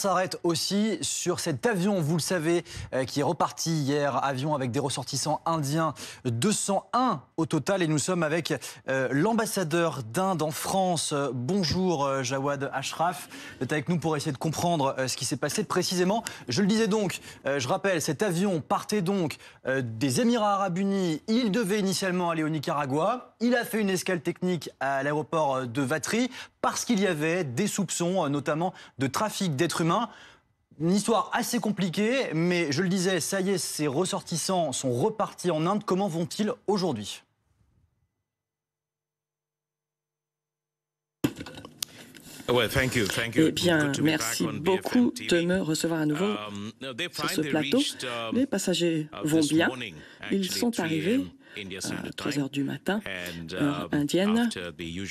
s'arrête aussi sur cet avion, vous le savez, qui est reparti hier. Avion avec des ressortissants indiens, 201 au total. Et nous sommes avec l'ambassadeur d'Inde en France. Bonjour Jawad Ashraf. Vous êtes avec nous pour essayer de comprendre ce qui s'est passé précisément. Je le disais donc, je rappelle, cet avion partait donc des Émirats Arabes Unis. Il devait initialement aller au Nicaragua. Il a fait une escale technique à l'aéroport de Vatry parce qu'il y avait des soupçons, notamment de trafic d'êtres humains. Une histoire assez compliquée, mais je le disais, ça y est, ces ressortissants sont repartis en Inde. Comment vont-ils aujourd'hui ? Eh bien, merci beaucoup de me recevoir à nouveau sur ce plateau. Les passagers vont bien. Ils sont arrivés à 3 h du matin, heure indienne, et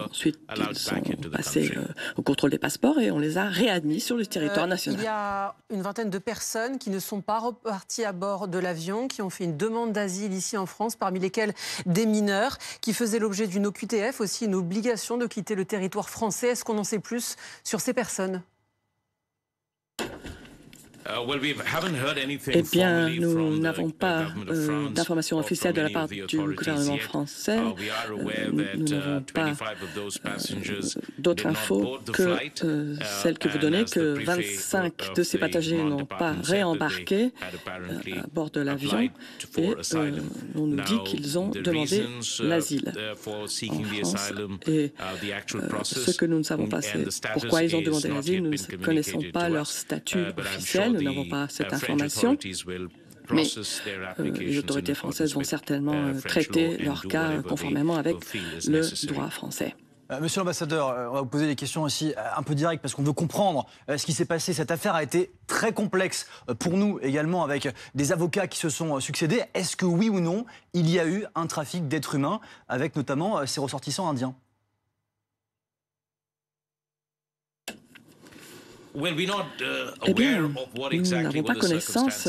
ensuite ils sont passés au contrôle des passeports et on les a réadmis sur le territoire national. Il y a une vingtaine de personnes qui ne sont pas reparties à bord de l'avion, qui ont fait une demande d'asile ici en France, parmi lesquelles des mineurs, qui faisaient l'objet d'une OQTF, aussi une obligation de quitter le territoire français. Est-ce qu'on en sait plus sur ces personnes ? Eh bien, nous n'avons pas d'informations officielles de la part du gouvernement français. Nous n'avons pas d'autres infos que celles que vous donnez, que 25 de ces passagers n'ont pas réembarqué à bord de l'avion et on nous dit qu'ils ont demandé l'asile en France. Et ce que nous ne savons pas, c'est pourquoi ils ont demandé l'asile. Nous ne connaissons pas leur statut officiel. Nous n'avons pas cette information, mais les autorités françaises vont certainement traiter leur cas conformément avec le droit français. Monsieur l'ambassadeur, on va vous poser des questions aussi un peu directes parce qu'on veut comprendre ce qui s'est passé. Cette affaire a été très complexe pour nous également, avec des avocats qui se sont succédés. Est-ce que oui ou non, il y a eu un trafic d'êtres humains avec notamment ces ressortissants indiens ? Eh bien, nous n'avons pas connaissance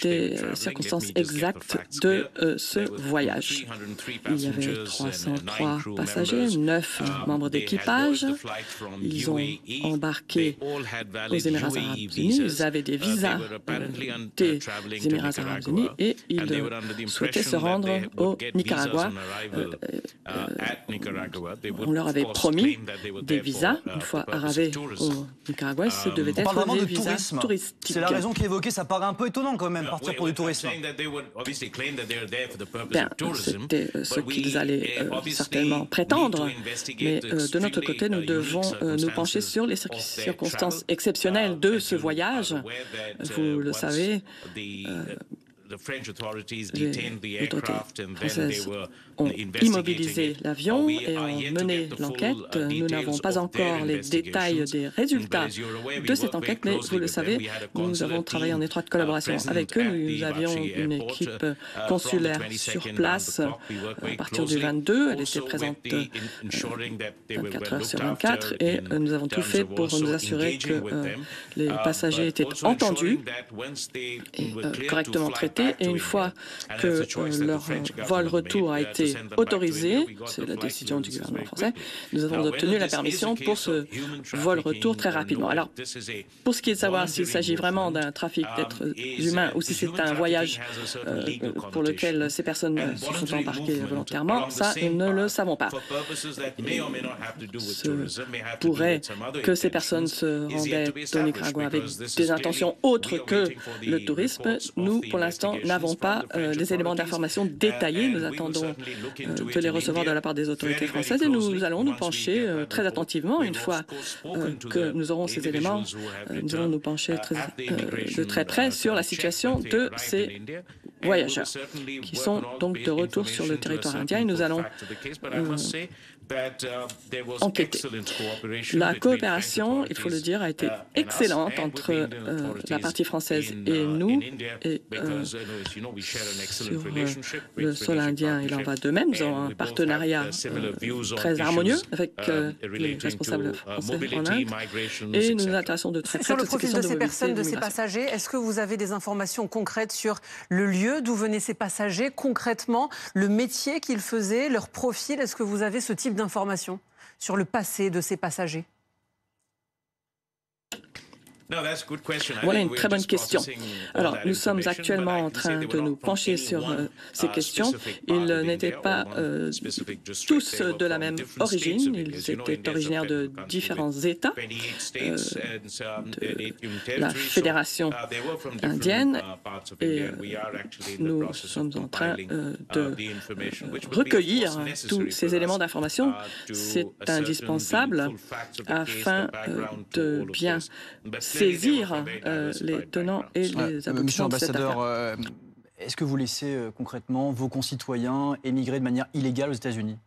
des circonstances exactes de ce voyage. Il y avait 303 passagers, 9 membres d'équipage. Ils ont embarqué aux Émirats Arabes Unis. Ils avaient des visas des Émirats Arabes Unis et ils souhaitaient se rendre au Nicaragua. On leur avait promis des visas une fois arrivés au Nicaragua. Ce devait être des visas touristiques. C'est la raison qui est évoquée. Ça paraît un peu étonnant quand même, partir pour du tourisme. C'était ce qu'ils allaient certainement prétendre. Mais de notre côté, nous devons nous pencher sur les circonstances exceptionnelles de ce voyage. Vous le savez, les autorités françaises ont immobilisé l'avion et ont mené l'enquête. Nous n'avons pas encore les détails des résultats de cette enquête, mais vous le savez, nous avons travaillé en étroite collaboration avec eux. Nous avions une équipe consulaire sur place à partir du 22. Elle était présente 24 heures sur 24 et nous avons tout fait pour nous assurer que les passagers étaient entendus et correctement traités. Et une fois que leur vol retour a été autorisé, c'est la décision du gouvernement français, nous avons obtenu la permission pour ce vol retour très rapidement. Alors, pour ce qui est de savoir s'il s'agit vraiment d'un trafic d'êtres humains ou si c'est un voyage pour lequel ces personnes se sont embarquées volontairement, ça, nous ne le savons pas. Il se pourrait que ces personnes se rendaient au Nicaragua avec des intentions autres que le tourisme. Nous, pour l'instant, n'avons pas les éléments d'information détaillés. Nous attendons de les recevoir de la part des autorités françaises et nous allons nous pencher très attentivement. Une fois que nous aurons ces éléments, nous allons nous pencher de très près sur la situation de ces voyageurs qui sont donc de retour sur le territoire indien et nous allons enquêter. La coopération, il faut le dire, a été excellente entre la partie française et nous. Et sur le sol indien, il en va de même. Nous avons un partenariat très harmonieux avec les responsables français en Inde. Et nous nous intéressons de très près sur le à toutes ces profil questions de ces personnes, de ces migration. passagers. Est-ce que vous avez des informations concrètes sur le lieu d'où venaient ces passagers, concrètement, le métier qu'ils faisaient, leur profil? Est-ce que vous avez ce type d'informations sur le passé de ces passagers? Voilà une très bonne question. Alors, nous sommes actuellement en train de nous pencher sur ces questions. Ils n'étaient pas tous de la même origine. Ils étaient originaires de différents États de la Fédération indienne. Et nous sommes en train de recueillir tous ces éléments d'information. C'est indispensable afin de bien saisir les tenants et les aboutissants. Monsieur de cette affaire. l'ambassadeur, est-ce que vous laissez concrètement vos concitoyens émigrer de manière illégale aux États-Unis?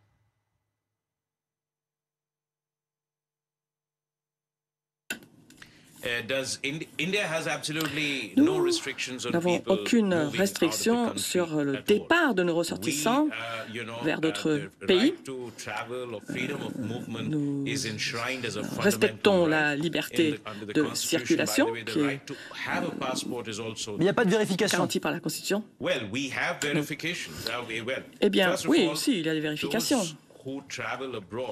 Nous n'avons aucune restriction sur le départ de nos ressortissants vers d'autres pays. Nous respectons la liberté de circulation qui est Mais il n'y a pas de vérification. garantie par la Constitution. Eh bien, oui, si, il y a des vérifications.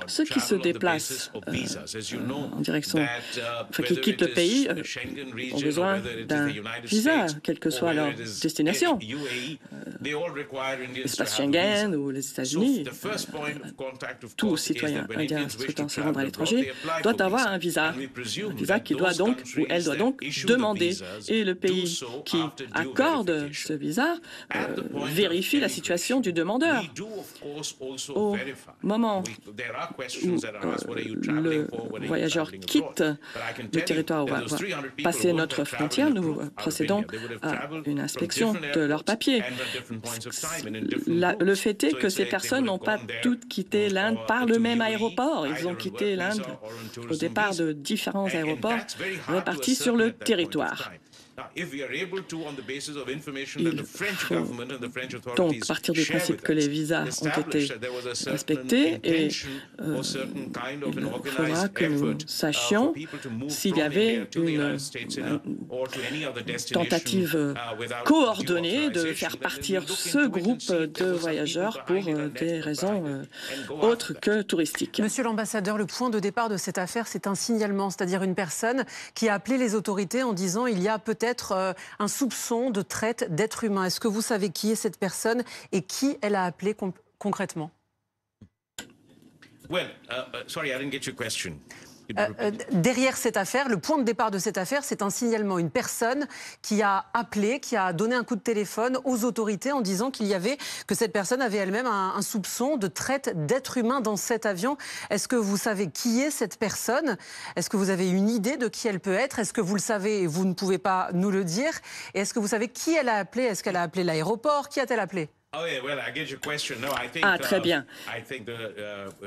Ceux qui se déplacent en direction, enfin qui quittent le pays, ont besoin d'un visa, quelle que soit leur destination. L'espace Schengen ou les États-Unis, tout citoyen indien souhaitant se rendre à l'étranger doit avoir un visa qui doit donc, ou elle doit donc, demander. Et le pays qui accorde ce visa vérifie la situation du demandeur. Au moment où le voyageur quitte le territoire où va passer notre frontière, nous procédons à une inspection de leurs papiers. Le fait est que ces personnes n'ont pas toutes quitté l'Inde par le même aéroport. Ils ont quitté l'Inde au départ de différents aéroports répartis sur le territoire. Il faut donc partir du principe que les visas ont été respectés et il faudra que nous sachions s'il y avait une tentative coordonnée de faire partir ce groupe de voyageurs pour des raisons autres que touristiques. Monsieur l'ambassadeur, le point de départ de cette affaire, c'est un signalement, c'est-à-dire une personne qui a appelé les autorités en disant il y a peut-être un soupçon de traite d'êtres humains. Est-ce que vous savez qui est cette personne et qui elle a appelé concrètement? Derrière cette affaire, le point de départ de cette affaire, c'est un signalement. Une personne qui a appelé, qui a donné un coup de téléphone aux autorités en disant que cette personne avait elle-même un soupçon de traite d'êtres humains dans cet avion. Est-ce que vous savez qui est cette personne? Est-ce que vous avez une idée de qui elle peut être? Est-ce que vous le savez et vous ne pouvez pas nous le dire? Et est-ce que vous savez qui elle a appelé? Est-ce qu'elle a appelé l'aéroport? Qui a-t-elle appelé? Ah, très bien.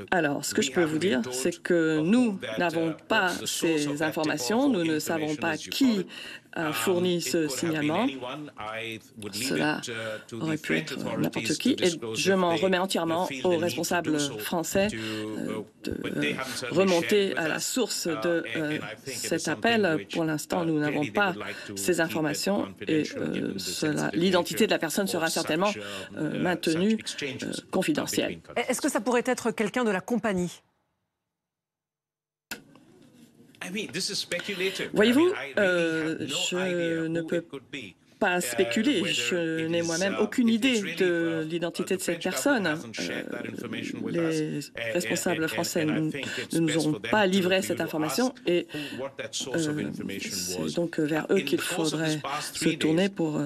Alors, ce que je peux vous dire, c'est que nous n'avons pas ces informations. Nous ne savons pas qui a fourni ce signalement. Cela aurait pu être n'importe qui. Et je m'en remets entièrement aux responsables français de remonter à la source de cet appel. Pour l'instant, nous n'avons pas ces informations et l'identité de la personne sera certainement maintenue confidentielle. Est-ce que ça pourrait être quelqu'un de la compagnie? Voyez-vous, je ne peux pas spéculer. Je n'ai moi-même aucune idée de l'identité de cette personne. Les responsables français ne nous ont pas livré cette information et c'est donc vers eux qu'il faudrait se tourner pour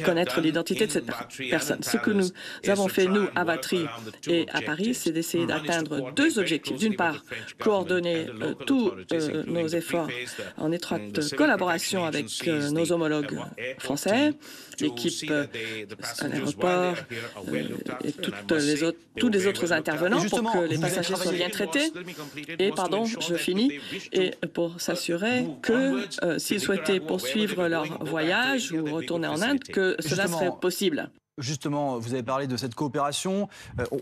connaître l'identité de cette personne. Ce que nous avons fait, nous, à Vatry et à Paris, c'est d'essayer d'atteindre deux objectifs. D'une part, coordonner tous nos efforts en étroite collaboration avec nos homologues français, l'équipe à l'aéroport et tous les autres intervenants pour que les passagers soient bien traités. Et, pardon, je finis, et pour s'assurer que s'ils souhaitaient poursuivre leur voyage ou retourner en Inde, que cela serait possible. Justement, vous avez parlé de cette coopération.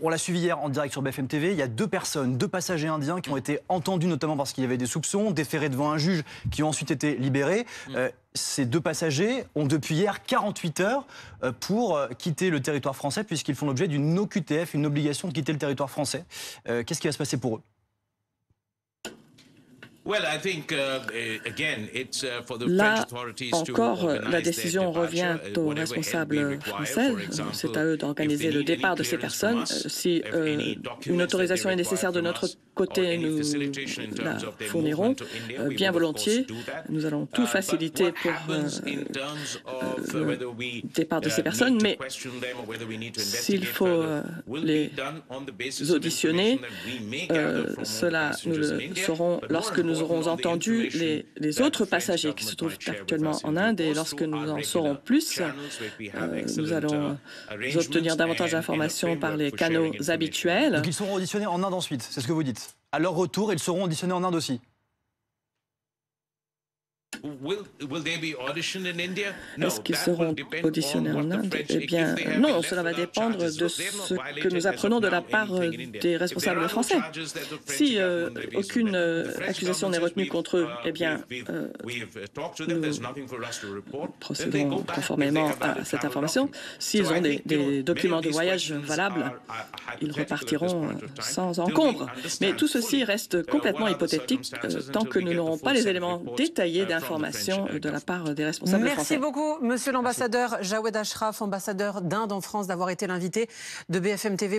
On l'a suivi hier en direct sur BFM TV. Il y a deux passagers indiens qui ont été entendus, notamment parce qu'il y avait des soupçons, déférés devant un juge, qui ont ensuite été libérés. Ces deux passagers ont depuis hier 48 heures pour quitter le territoire français, puisqu'ils font l'objet d'une OQTF, une obligation de quitter le territoire français. Qu'est-ce qui va se passer pour eux? Là encore, la décision revient aux responsables français. C'est à eux d'organiser le départ de ces personnes. Si une autorisation est nécessaire de notre côté, nous la fournirons bien volontiers. Nous allons tout faciliter pour le départ de ces personnes, mais s'il faut les auditionner, cela nous le saurons lorsque nous aurons entendu les autres passagers qui se trouvent actuellement en Inde, et lorsque nous en saurons plus, nous allons obtenir davantage d'informations par les canaux habituels. Donc ils seront auditionnés en Inde ensuite, c'est ce que vous dites. À leur retour, ils seront auditionnés en Inde aussi. Est-ce qu'ils seront auditionnés en Inde? Eh bien, non, cela va dépendre de ce que nous apprenons de la part des responsables français. Si aucune accusation n'est retenue contre eux, eh bien, nous procédons conformément à cette information. S'ils ont des documents de voyage valables, ils repartiront sans encombre. Mais tout ceci reste complètement hypothétique tant que nous n'aurons pas les éléments détaillés d'information de la part des responsables français. Merci beaucoup, monsieur l'ambassadeur Jawed Ashraf, ambassadeur d'Inde en France, d'avoir été l'invité de BFM TV.